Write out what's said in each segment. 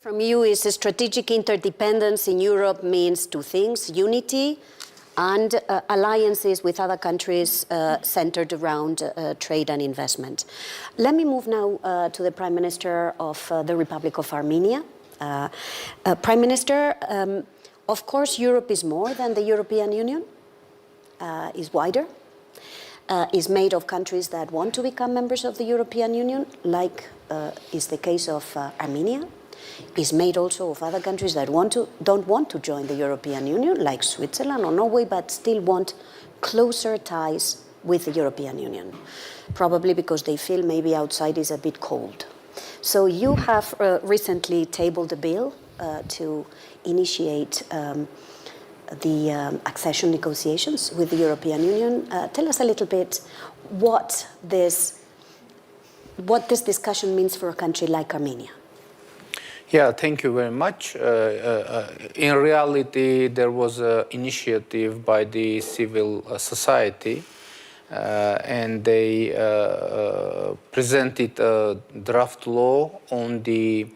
From you is strategic interdependence in Europe means two things: unity and alliances with other countries centered around trade and investment. Let me move now to the Prime Minister of the Republic of Armenia. Prime Minister, of course, Europe is more than the European Union, is wider, is made of countries that want to become members of the European Union, like is the case of Armenia. Is made also of other countries that don't want to join the European Union, like Switzerland or Norway, but still want closer ties with the European Union, probably because they feel maybe outside is a bit cold. So you have recently tabled a bill to initiate the accession negotiations with the European Union. Tell us a little bit what this discussion means for a country like Armenia. Yeah, thank you very much. In reality, there was an initiative by the civil society, and they presented a draft law on the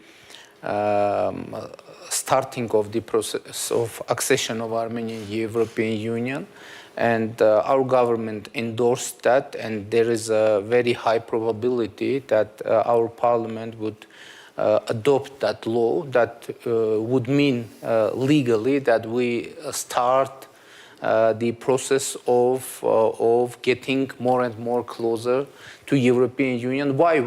starting of the process of accession of Armenia in the European Union. And our government endorsed that, and there is a very high probability that our parliament would adopt that law. That would mean legally that we start the process of getting more and more closer to European Union. Why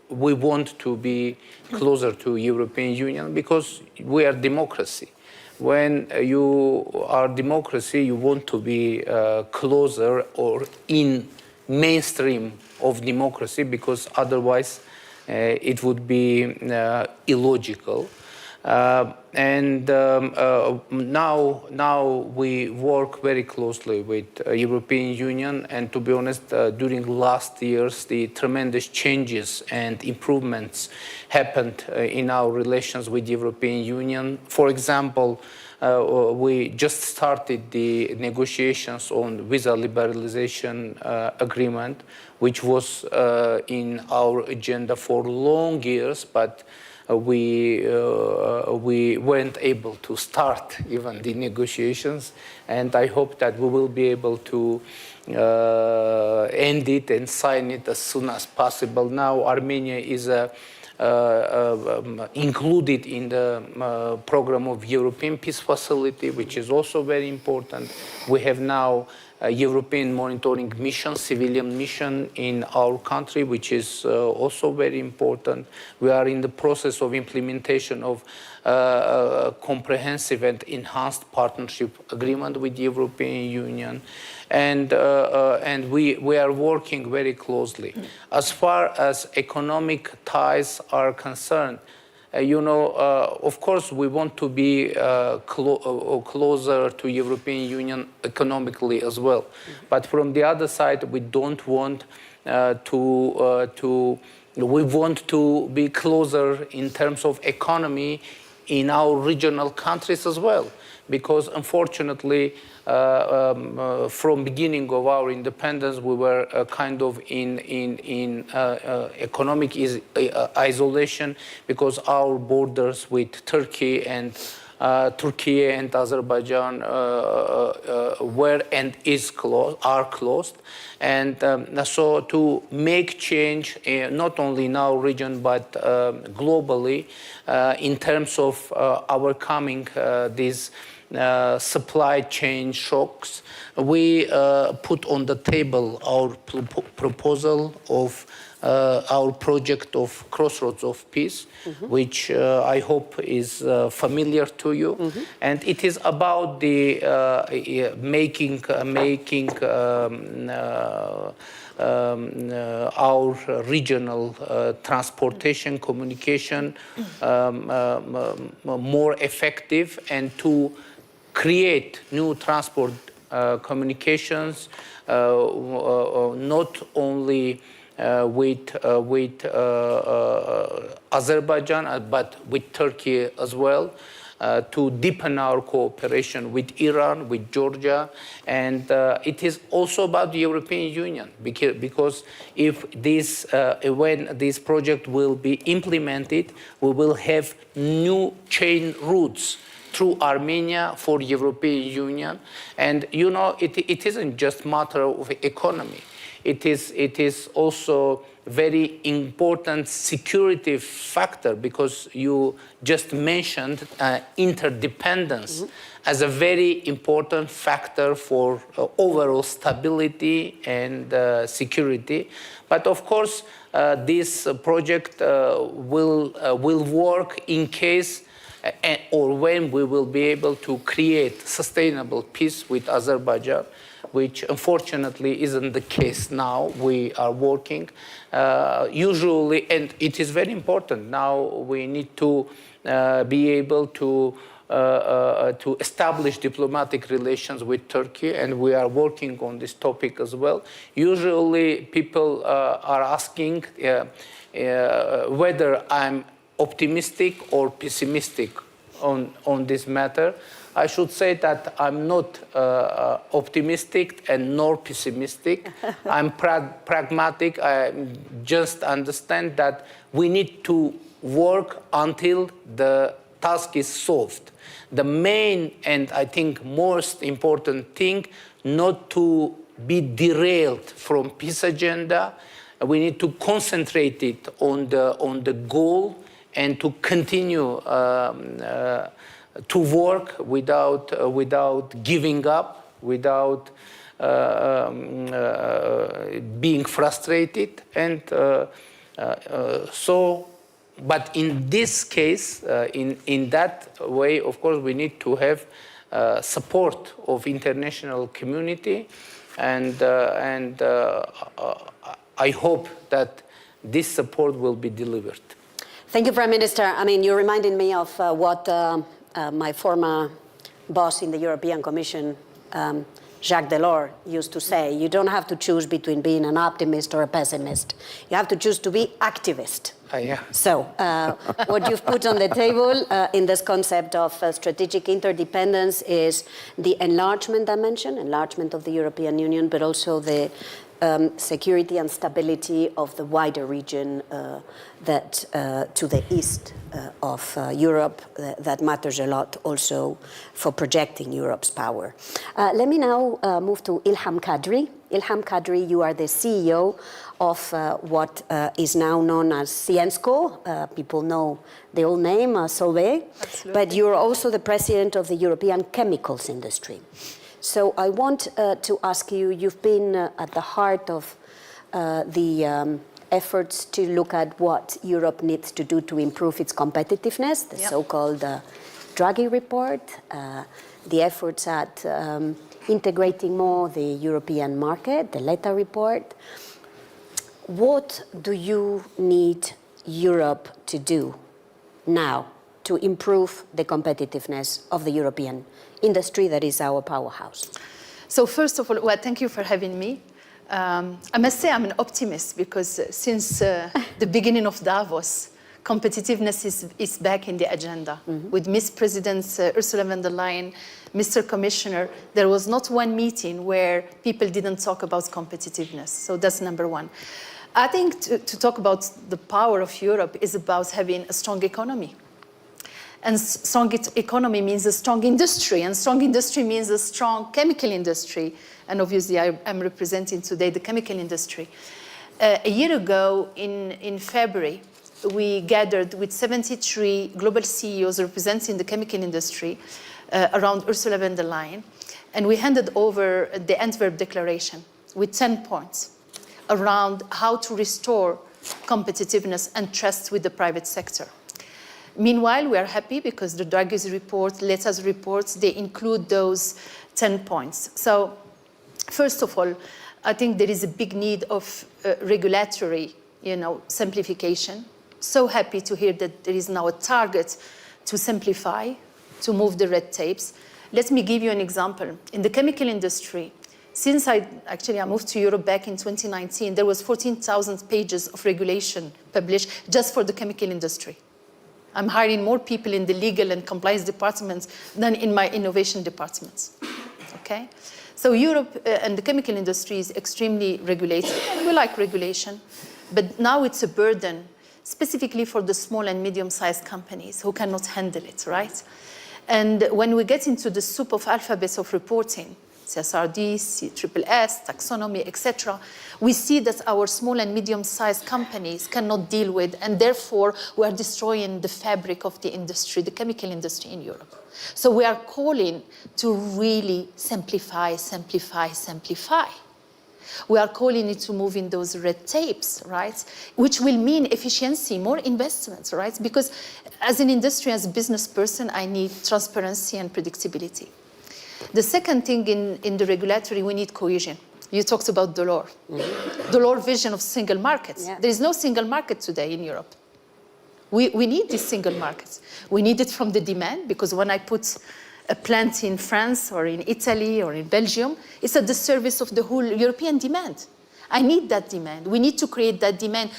we want to be closer to European Union? Because we are democracy. When you are democracy, you want to be closer or in mainstream of democracy, because otherwise it would be illogical. Now we work very closely with European Union, and to be honest, during last years, the tremendous changes and improvements happened in our relations with the European Union. For example, we just started the negotiations on visa liberalization agreement, which was in our agenda for long years, but we weren't able to start even the negotiations, and I hope that we will be able to end it and sign it as soon as possible. Now Armenia is included in the program of European Peace Facility, which is also very important. We have now a European monitoring mission, civilian mission in our country, which is also very important. We are in the process of implementation of a comprehensive and enhanced partnership agreement with the European Union. And we are working very closely. As far as economic ties are concerned, of course, we want to be closer to European Union economically as well. But from the other side, we don't want we want to be closer in terms of economy in our regional countries as well. Because unfortunately, from beginning of our independence, we were kind of in economic isolation, because our borders with Turkey and Azerbaijan were and are closed. And so to make change not only in our region but globally in terms of overcoming these supply chain shocks, we put on the table our proposal of our project of Crossroads of Peace, which I hope is familiar to you. And it is about the making our regional transportation communication more effective, and to create new transport communications, not only with Azerbaijan, but with Turkey as well. to deepen our cooperation with Iran, with Georgia, and it is also about the European Union, because if when this project will be implemented, we will have new chain routes through Armenia for European Union. And it isn't just matter of economy. It is also very important security factor, because you just mentioned interdependence as a very important factor for overall stability and security. But of course, this project will work in case or when we will be able to create sustainable peace with Azerbaijan, which unfortunately isn't the case now. We are working usually, and it is very important. Now we need to be able to establish diplomatic relations with Turkey, and we are working on this topic as well. Usually people are asking whether I'm optimistic or pessimistic on this matter. I should say that I'm not optimistic and nor pessimistic. I'm pragmatic. I just understand that we need to work until the task is solved. The main and I think most important thing, not to be derailed from peace agenda. We need to concentrate it on the goal and to continue to work without giving up, without being frustrated. And but in this case, in that way, of course, we need to have support of international community, and I hope that this support will be delivered. Thank you, Prime Minister. I mean, you reminded me of what my former boss in the European Commission, Jacques Delors, used to say. You don't have to choose between being an optimist or a pessimist. You have to choose to be activist. Yeah. So what you've put on the table in this concept of strategic interdependence is the enlargement dimension, enlargement of the European Union, but also the security and stability of the wider region that to the east of Europe that matters a lot also for projecting Europe's power. Let me now move to Ilham Kadri. Ilham Kadri, you are the CEO of what is now known as Syensqo. People know the old name, Solvay. But you're also the president of the European chemicals industry. So I want to ask you, you've been at the heart of the efforts to look at what Europe needs to do to improve its competitiveness, the so-called Draghi report, the efforts at integrating more the European market, the Letta report. What do you need Europe to do now to improve the competitiveness of the European industry that is our powerhouse? So first of all, well, thank you for having me. I must say I'm an optimist because since the beginning of Davos, competitiveness is back in the agenda. With Ms. President Ursula von der Leyen, Mr. Commissioner, there was not one meeting where people didn't talk about competitiveness. So that's number one. I think to talk about the power of Europe is about having a strong economy. And strong economy means a strong industry, and strong industry means a strong chemical industry. And obviously, I'm representing today the chemical industry. A year ago, in February, we gathered with 73 global CEOs representing the chemical industry around Ursula von der Leyen, and we handed over the Antwerp Declaration with 10 points around how to restore competitiveness and trust with the private sector. Meanwhile, we are happy because the Draghi's report, Letta's reports, they include those 10 points. So, first of all, I think there is a big need of regulatory, simplification. So happy to hear that there is now a target to simplify, to move the red tapes. Let me give you an example. In the chemical industry, since I moved to Europe back in 2019, there was 14,000 pages of regulation published just for the chemical industry. I'm hiring more people in the legal and compliance departments than in my innovation departments, okay? So Europe and the chemical industry is extremely regulated, and we like regulation, but now it's a burden, specifically for the small and medium-sized companies who cannot handle it, right? And when we get into the soup of alphabets of reporting, CSRD, CSS, taxonomy, etc., we see that our small and medium-sized companies cannot deal with, and therefore we are destroying the fabric of the industry, the chemical industry in Europe. So we are calling to really simplify, simplify, simplify. We are calling it to move in those red tapes, right? Which will mean efficiency, more investments, right? Because as an industry, as a business person, I need transparency and predictability. The second thing in the regulatory, we need cohesion. You talked about Delors. Mm-hmm. Delors' vision of single markets. Yeah. There is no single market today in Europe. We need these single markets. We need it from the demand, because when I put a plant in France or in Italy or in Belgium, it's at the service of the whole European demand. I need that demand. We need to create that demand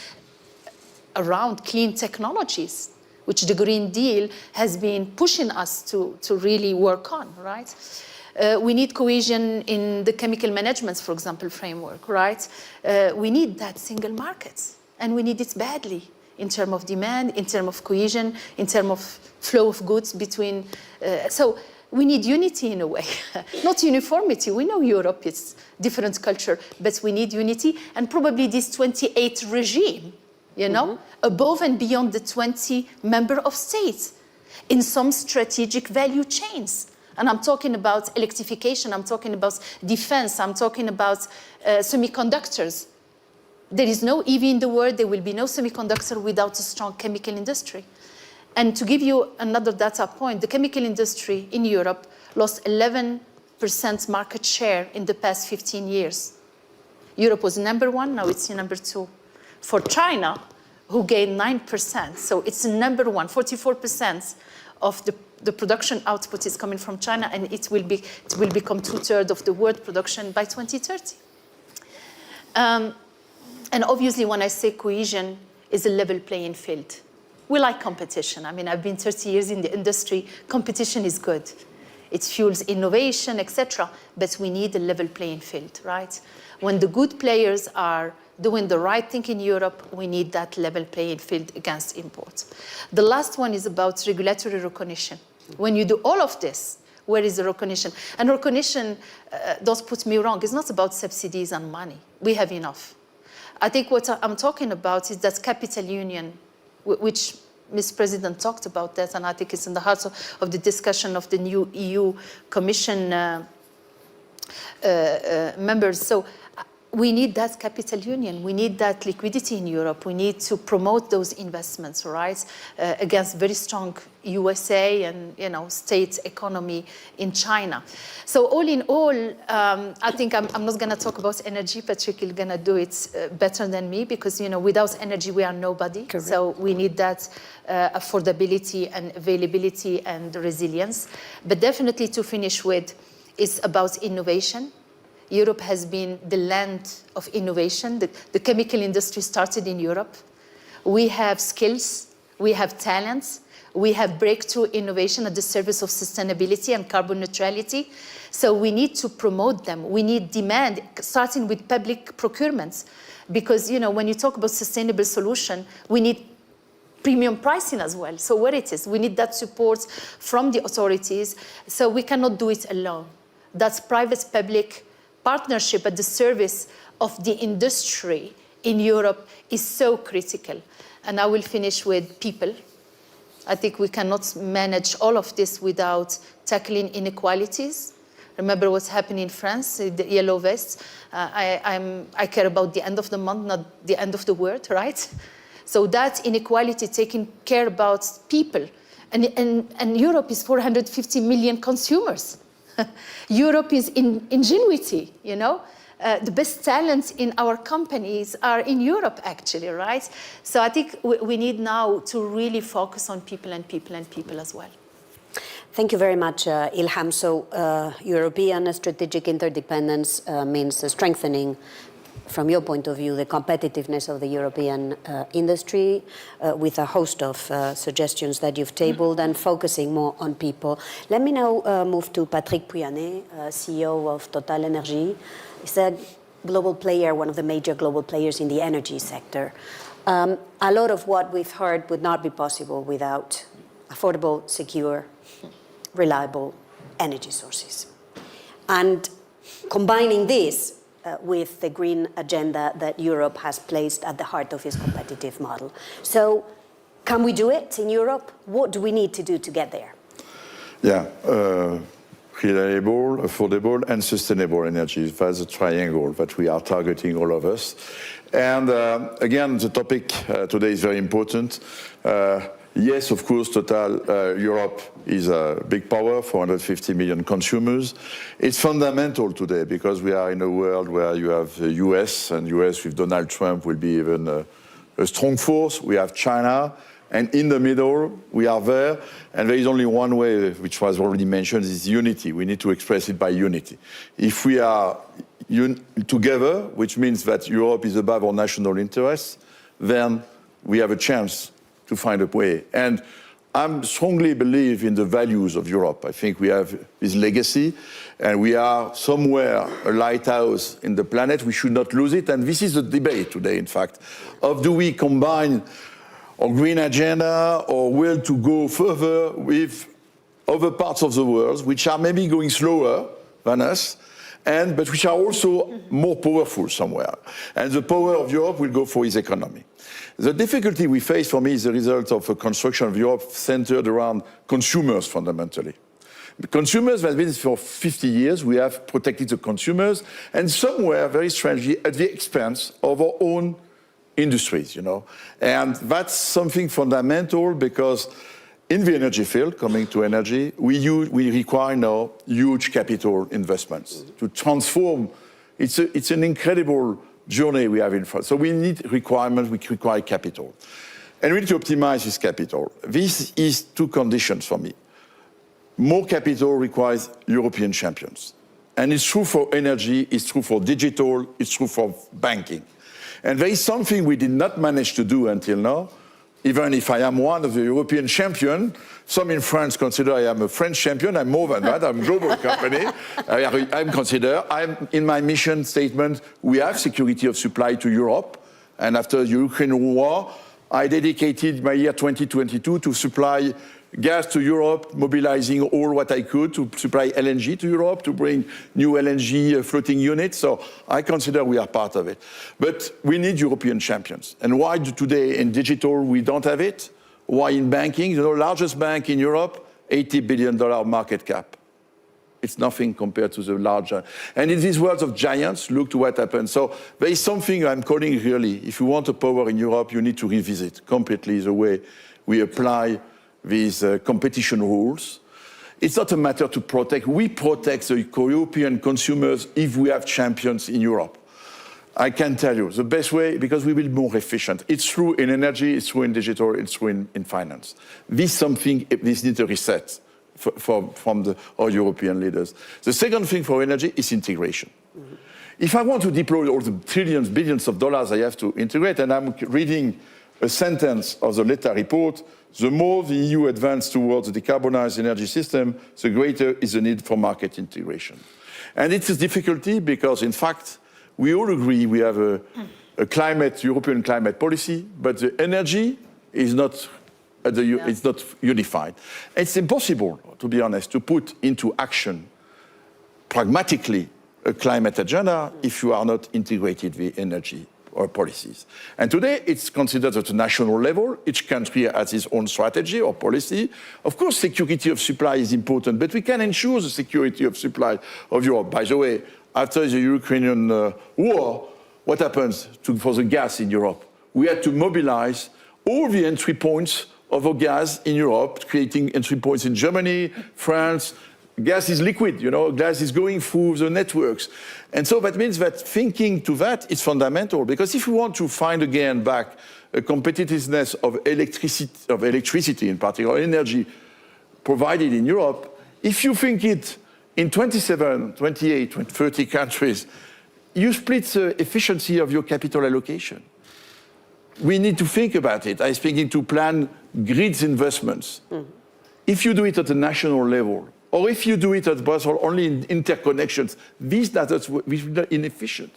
around clean technologies, which the Green Deal has been pushing us to really work on, right? We need cohesion in the chemical management, for example, framework, right? We need that single market, and we need it badly in terms of demand, in terms of cohesion, in terms of flow of goods between. So we need unity in a way, not uniformity. We know Europe is different culture, but we need unity, and probably this 28 regime, you know, above and beyond the 20 member of states in some strategic value chains. And I'm talking about electrification, I'm talking about defense, I'm talking about semiconductors. There is no EV in the world, there will be no semiconductor without a strong chemical industry. And to give you another data point, the chemical industry in Europe lost 11% market share in the past 15 years. Europe was number one, now it's number two. For China, who gained 9%, so it's number one, 44% of the production output is coming from China, and it will become 2/3 of the world production by 2030. And obviously, when I say cohesion, is a level playing field. We like competition. I mean, I've been 30 years in the industry. Competition is good. It fuels innovation, etc. But we need a level playing field, right? When the good players are doing the right thing in Europe, we need that level playing field against imports. The last one is about regulatory recognition. When you do all of this, where is the recognition? And recognition, don't put me wrong, it's not about subsidies and money. We have enough. I think what I'm talking about is that capital union, which Ms. President talked about that, and I think it's in the heart of the discussion of the new EU Commission members. So we need that capital union. We need that liquidity in Europe. We need to promote those investments, right, against very strong USA and, you know, state economy in China. So all in all, I think I'm not going to talk about energy. Patrick is going to do it better than me, because, you know, without energy we are nobody. Correct. So we need that affordability and availability and resilience. But definitely, to finish with, it's about innovation. Europe has been the land of innovation. The chemical industry started in Europe. We have skills, we have talents, we have breakthrough innovation at the service of sustainability and carbon neutrality. So we need to promote them. We need demand, starting with public procurements. Because, you know, when you talk about sustainable solution, we need premium pricing as well. So where it is, we need that support from the authorities. So we cannot do it alone. That's private-public partnership at the service of the industry in Europe is so critical. And I will finish with people. I think we cannot manage all of this without tackling inequalities. Remember what's happening in France, the yellow vests. I care about the end of the month, not the end of the world, right? So that inequality, taking care about people. And Europe is 450 million consumers. Europe is ingenuity, you know. The best talents in our companies are in Europe, actually, right? So I think we need now to really focus on people and people and people as well. Thank you very much, Ilham. So European strategic interdependence means strengthening from your point of view, the competitiveness of the European industry with a host of suggestions that you've tabled and focusing more on people. Let me now move to Patrick Pouyanné, CEO of Total Energy. He's a global player, one of the major global players in the energy sector. A lot of what we've heard would not be possible without affordable, secure, reliable energy sources. And combining this with the green agenda that Europe has placed at the heart of its competitive model. So can we do it in Europe? What do we need to do to get there? Yeah, reliable, affordable, and sustainable energy. That's a triangle that we are targeting, all of us. And again, the topic today is very important. Yes, of course, Total Europe is a big power, 450 million consumers. It's fundamental today because we are in a world where you have the US, and US with Donald Trump will be even a strong force. We have China, and in the middle, we are there. And there is only one way, which was already mentioned, is unity. We need to express it by unity. If we are together, which means that Europe is above our national interests, then we have a chance to find a way. And I strongly believe in the values of Europe. I think we have this legacy, and we are somewhere a lighthouse in the planet. We should not lose it. And this is the debate today, in fact, of do we combine our green agenda or will to go further with other parts of the world, which are maybe going slower than us, but which are also more powerful somewhere. And the power of Europe will go for its economy. The difficulty we face, for me, is the result of a construction of Europe centered around consumers, fundamentally. The consumers, that means for 50 years, we have protected the consumers, and somewhere, very strangely, at the expense of our own industries, you know. And that's something fundamental because in the energy field, coming to energy, we require now huge capital investments to transform. It's an incredible journey we have in front. So we need requirements, we require capital. And we need to optimize this capital. This is two conditions for me. More capital requires European champions. And it's true for energy, it's true for digital, it's true for banking. And there is something we did not manage to do until now. Even if I am one of the European champions, some in France consider I am a French champion. I'm more than that. I'm a global company. I'm in my mission statement, we have security of supply to Europe. And after the Ukraine war, I dedicated my year 2022 to supply gas to Europe, mobilizing all what I could to supply LNG to Europe, to bring new LNG floating units. So I consider we are part of it. But we need European champions. And why today in digital we don't have it? Why in banking? The largest bank in Europe, $80 billion market cap. It's nothing compared to the larger. And in these worlds of giants, look to what happened. So there is something I'm calling really, if you want a power in Europe, you need to revisit completely the way we apply these competition rules. It's not a matter to protect. We protect the European consumers if we have champions in Europe. I can tell you the best way, because we will be more efficient. It's true in energy, it's true in digital, it's true in finance. This needs a reset from our European leaders. The second thing for energy is integration. Mm-hmm. If I want to deploy all the trillions, billions of dollars I have to integrate, and I'm reading a sentence of the Letta report, the more the EU advances towards a decarbonized energy system, the greater is the need for market integration. And it's a difficulty because, in fact, we all agree we have a European climate policy, but the energy is not, it's not unified. It's impossible, to be honest, to put into action pragmatically a climate agenda if you are not integrated with energy or policies. And today it's considered at a national level. Each country has its own strategy or policy. Of course, security of supply is important, but we can ensure the security of supply of Europe. By the way, after the Ukrainian war, what happens for the gas in Europe? We had to mobilize all the entry points of our gas in Europe, creating entry points in Germany, France. Gas is liquid, you know, gas is going through the networks. And so that means that thinking to that is fundamental, because if we want to find again back a competitiveness of electricity, in particular energy provided in Europe, if you think it in 27, 28, 30 countries, you split the efficiency of your capital allocation. We need to think about it. I'm thinking to plan grids investments. If you do it at a national level, or if you do it at Brussels only in interconnections, these data will be inefficient.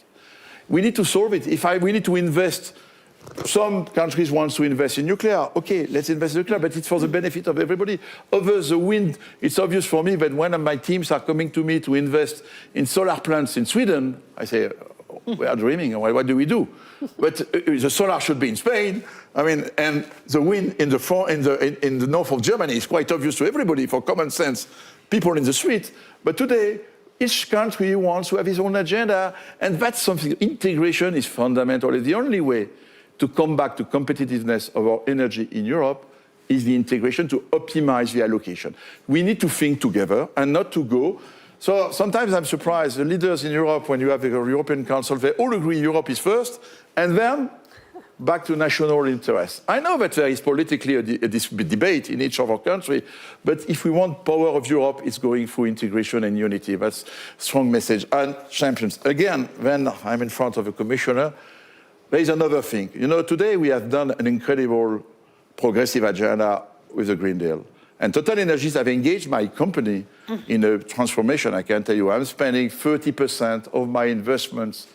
We need to solve it. We need to invest, some countries want to invest in nuclear. Okay, let's invest in nuclear, but it's for the benefit of everybody. Others, the wind, it's obvious for me that when my teams are coming to me to invest in solar plants in Sweden, I say, we are dreaming. What do we do? But the solar should be in Spain. I mean, and the wind in the north of Germany is quite obvious to everybody for common sense, people in the street. But today, each country wants to have its own agenda, and that's something. Integration is fundamental. It's the only way to come back to competitiveness of our energy in Europe is the integration to optimize the allocation. We need to think together and not to go. So sometimes I'm surprised, the leaders in Europe, when you have the European Council, they all agree Europe is first, and then back to national interests. I know that there is politically a debate in each of our countries, but if we want power of Europe, it's going through integration and unity. That's a strong message. And champions, again, when I'm in front of a commissioner, there is another thing. You know, today we have done an incredible progressive agenda with the Green Deal. And Total Energies have engaged my company in a transformation. I can tell you, I'm spending 30% of my investments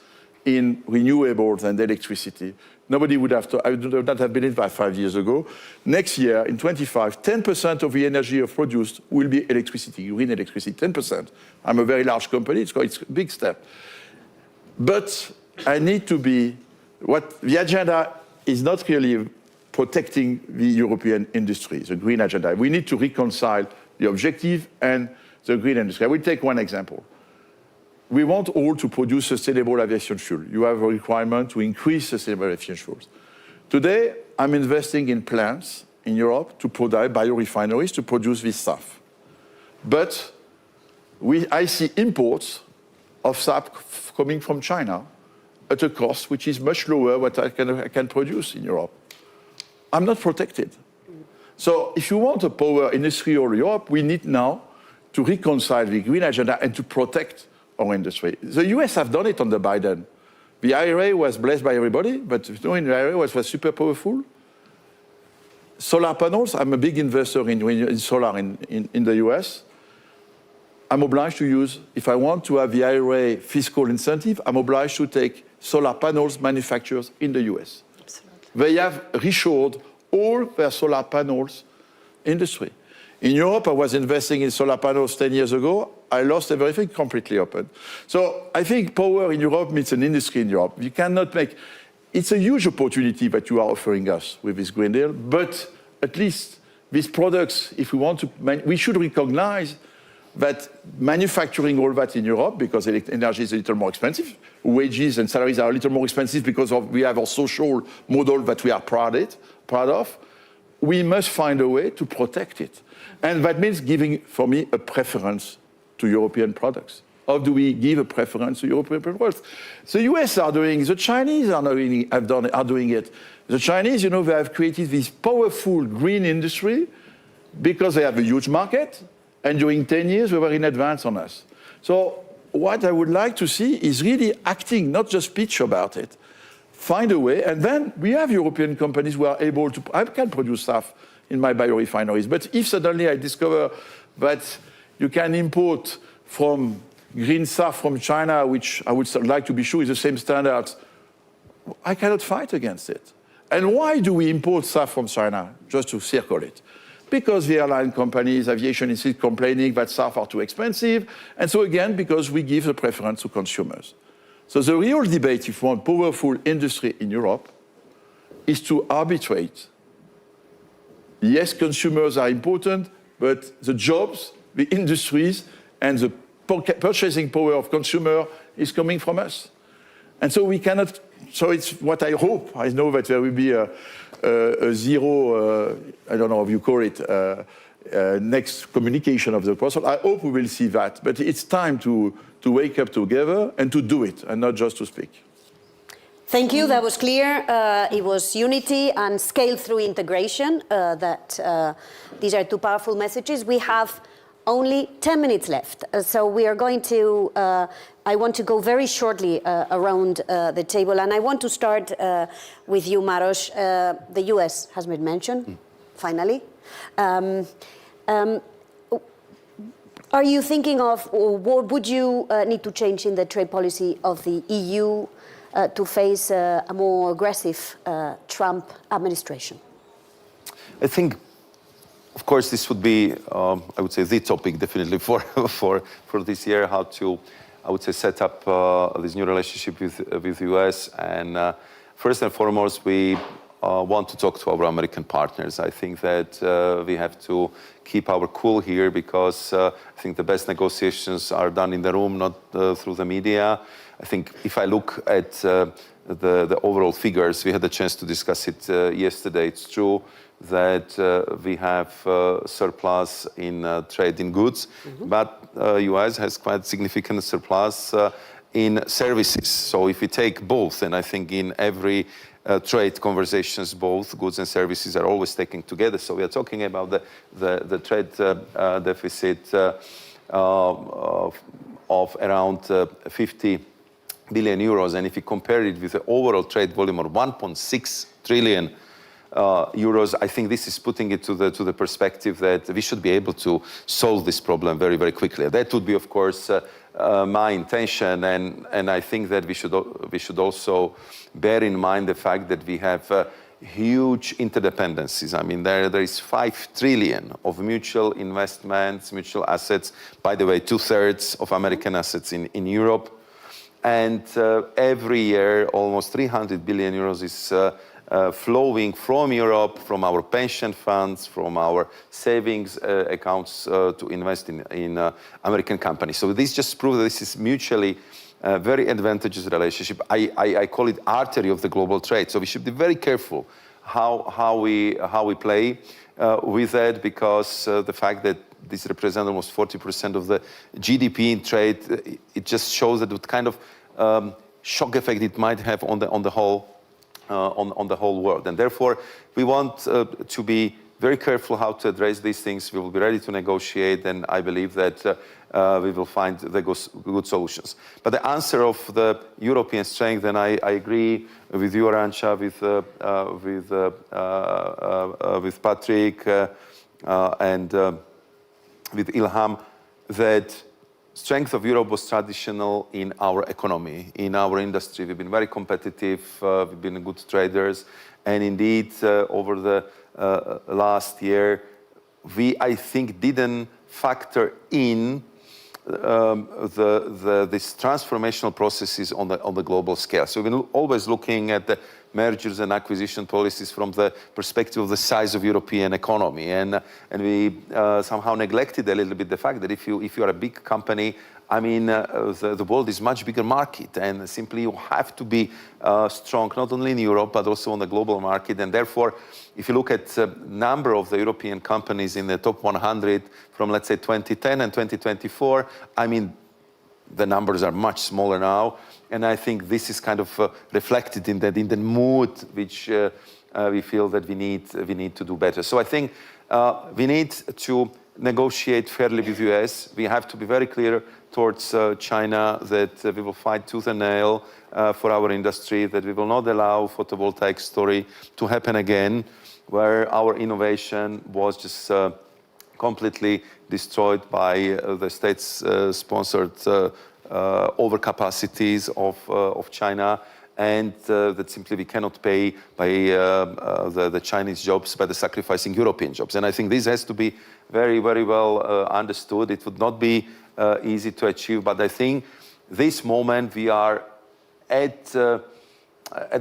in renewables and electricity. Nobody would have I would not have believed that 5 years ago. Next year, in 25, 10% of the energy produced will be electricity, green electricity, 10%. I'm a very large company, it's a big step. But I need to be, the agenda is not really protecting the European industry, the green agenda. We need to reconcile the objective and the green industry. I will take one example. We want all to produce sustainable aviation fuel. You have a requirement to increase sustainable aviation fuels. Today, I'm investing in plants in Europe to produce biorefineries to produce this SAF. But I see imports of SAF coming from China at a cost which is much lower what I can produce in Europe. I'm not protected. So if you want a power industrial Europe, we need now to reconcile the green agenda and to protect our industry. The US have done it under Biden. The IRA was blessed by everybody, but you know, in the IRA was super powerful. Solar panels, I'm a big investor in solar in the US. I'm obliged to use, if I want to have the IRA fiscal incentive, I'm obliged to take solar panels manufacturers in the US. Absolutely. They have reshored all their solar panels industry. In Europe, I was investing in solar panels 10 years ago. I lost everything completely open. So I think power in Europe means an industry in Europe. You cannot make, it's a huge opportunity that you are offering us with this Green Deal, but at least these products, if we want to, we should recognize that manufacturing all that in Europe, because energy is a little more expensive, wages and salaries are a little more expensive because we have our social model that we are proud of, we must find a way to protect it. And that means giving, for me, a preference to European products. How do we give a preference to European products? The US are doing, the Chinese are doing it. The Chinese, you know, they have created this powerful green industry because they have a huge market, and during 10 years, they were in advance on us. So what I would like to see is really acting, not just speech about it. Find a way, and then we have European companies who are able to, I can produce stuff in my biorefineries, but if suddenly I discover that you can import from green SAF from China, which I would like to be sure is the same standards, I cannot fight against it. And why do we import SAF from China? Just to circle it. Because the airline companies, aviation is complaining that SAF are too expensive, and so again, because we give the preference to consumers. So the real debate, if you want powerful industry in Europe, is to arbitrate. Yes, consumers are important, but the jobs, the industries, and the purchasing power of consumer is coming from us. And so we cannot, so it's what I hope. I know that there will be a zero, I don't know how you call it, next communication of the process. I hope we will see that, but it's time to wake up together and to do it, and not just to speak. Thank you, that was clear. It was unity and scale through integration. These are two powerful messages. We have only 10 minutes left, so we are going to I want to go very shortly around the table, and I want to start with you, Maros. The US has been mentioned, finally. Are you thinking of, or what would you need to change in the trade policy of the EU to face a more aggressive Trump administration? I think, of course, this would be, I would say, the topic definitely for this year, how to, I would say, set up this new relationship with the US. And first and foremost, we want to talk to our American partners. I think that we have to keep our cool here because I think the best negotiations are done in the room, not through the media. I think if I look at the overall figures, we had a chance to discuss it yesterday. It's true that we have surplus in trade in goods, but US has quite significant surplus in services. So if we take both, and I think in every trade conversations, both goods and services are always taken together. So we are talking about the trade deficit of around 50 billion euros. And if you compare it with the overall trade volume of 1.6 trillion euros, I think this is putting it to the perspective that we should be able to solve this problem very, very quickly. That would be, of course, my intention, and I think that we should also bear in mind the fact that we have huge interdependencies. I mean, there is 5 trillion of mutual investments, mutual assets. By the way, 2/3 of American assets in Europe, and every year almost 300 billion euros is flowing from Europe, from our pension funds, from our savings accounts to invest in American companies. So this just proves that this is mutually very advantageous relationship. I call it artery of the global trade. So we should be very careful how we play with that, because the fact that this represents almost 40% of the GDP in trade, it just shows that what kind of shock effect it might have on the whole world. And therefore, we want to be very careful how to address these things. We will be ready to negotiate, and I believe that we will find the good solutions. But the answer of the European strength, and I agree with you, Arantxa, with Patrick, and with Ilham, that strength of Europe was traditional in our economy, in our industry. We've been very competitive, we've been good traders, and indeed, over the last year, we, I think, didn't factor in these transformational processes on the global scale. So we've been always looking at the mergers and acquisition policies from the perspective of the size of European economy, and we somehow neglected a little bit the fact that if you are a big company, I mean, the world is much bigger market, and simply you have to be strong not only in Europe but also on the global market. And therefore, if you look at the number of the European companies in the top 100 from, let's say, 2010 and 2024, I mean, the numbers are much smaller now, and I think this is kind of reflected in the mood which we feel that we need to do better. So I think we need to negotiate fairly with the US. We have to be very clear towards China that we will fight tooth and nail for our industry, that we will not allow photovoltaic story to happen again, where our innovation was just completely destroyed by the state-sponsored overcapacities of China, and that simply we cannot pay by the Chinese jobs by the sacrificing European jobs. And I think this has to be very, very well understood. It would not be easy to achieve, but I think this moment we are at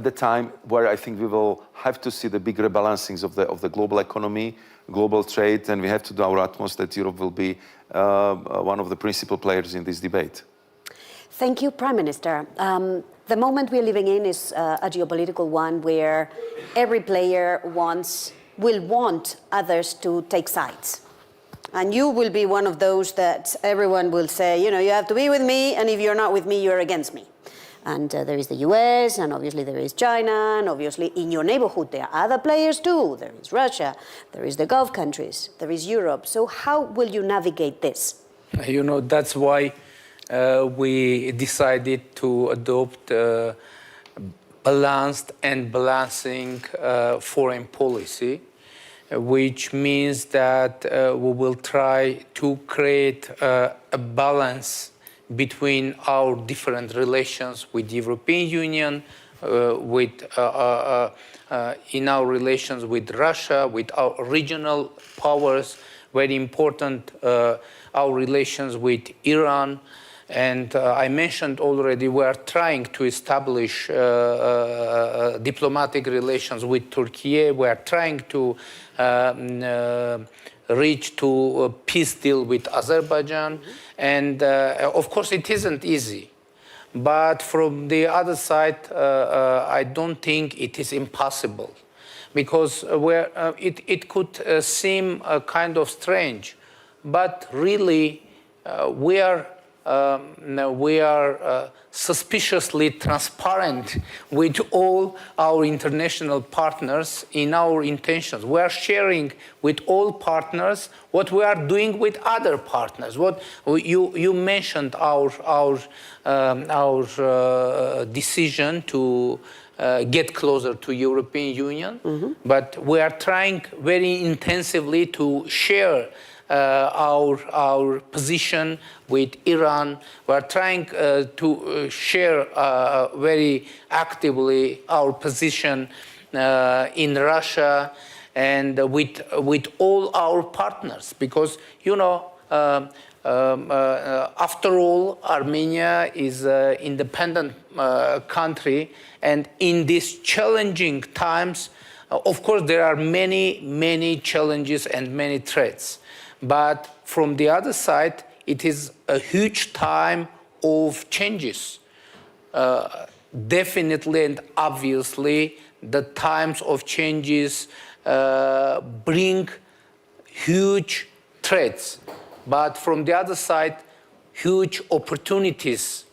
the time where I think we will have to see the big rebalancings of the global economy, global trade, and we have to do our utmost that Europe will be one of the principal players in this debate. Thank you, Prime Minister. The moment we're living in is a geopolitical one where every player will want others to take sides. And you will be one of those that everyone will say, you know, you have to be with me, and if you're not with me, you're against me. And there is the US, and obviously there is China, and obviously in your neighborhood there are other players too. There is Russia, there is the Gulf countries, there is Europe. So how will you navigate this? You know, that's why we decided to adopt balanced and balancing foreign policy, which means that we will try to create a balance between our different relations with the European Union, in our relations with Russia, with our regional powers, very important, our relations with Iran. And I mentioned already we are trying to establish diplomatic relations with Turkey. We are trying to reach to a peace deal with Azerbaijan. And of course it isn't easy. But from the other side, I don't think it is impossible. Because it could seem kind of strange. But really, we are suspiciously transparent with all our international partners in our intentions. We are sharing with all partners what we are doing with other partners. What you mentioned our decision to get closer to European Union, but we are trying very intensively to share our position with Iran. We are trying to share very actively our position in Russia and with all our partners, because after all, Armenia is an independent country, and in these challenging times, of course, there are many challenges and many threats. But from the other side, it is a huge time of changes. Definitely and obviously, the times of changes bring huge threats. But from the other side, huge opportunities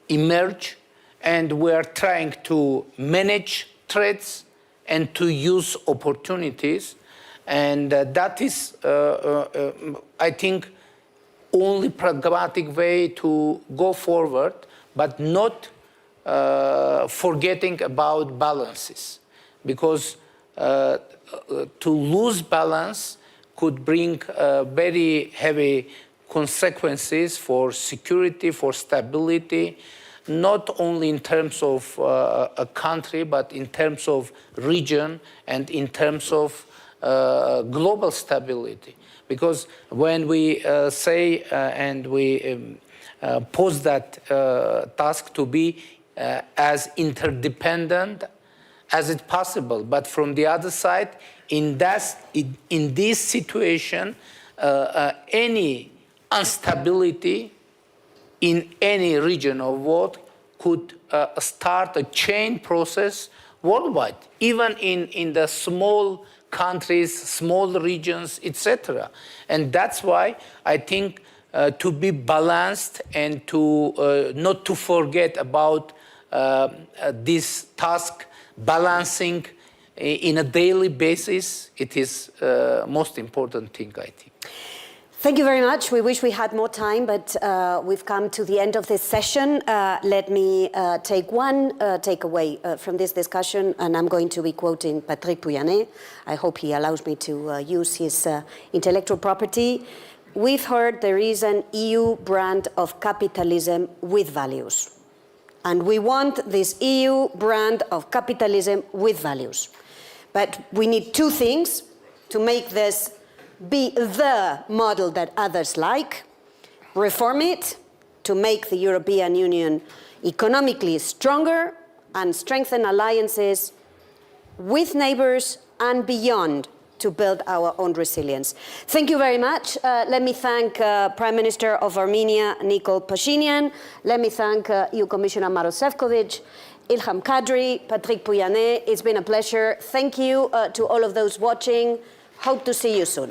emerge, and we are trying to manage threats and to use opportunities. And that is, I think, only pragmatic way to go forward, but not forgetting about balances. Because to lose balance could bring very heavy consequences for security, for stability, not only in terms of a country, but in terms of region and in terms of global stability. Because when we say and we pose that task to be as interdependent as it's possible, but from the other side, in this situation, any instability in any region of world could start a chain process worldwide, even in the small countries, small regions, etc. And that's why I think to be balanced and to not to forget about this task, balancing in a daily basis, it is most important thing, I think. Thank you very much. We wish we had more time, but we've come to the end of this session. Let me take one takeaway from this discussion, and I'm going to be quoting Patrick Pouyanné. I hope he allows me to use his intellectual property. We've heard there is an EU brand of capitalism with values. And we want this EU brand of capitalism with values. But we need two things to make this be the model that others like. Reform it to make the European Union economically stronger and strengthen alliances with neighbors and beyond to build our own resilience. Thank you very much. Let me thank Prime Minister of Armenia, Nikol Phashinyan. Let me thank EU Commissioner Maroš Šefčovič, Ilham Kadri, Patrick Pouyanné. It's been a pleasure. Thank you to all of those watching. Hope to see you soon.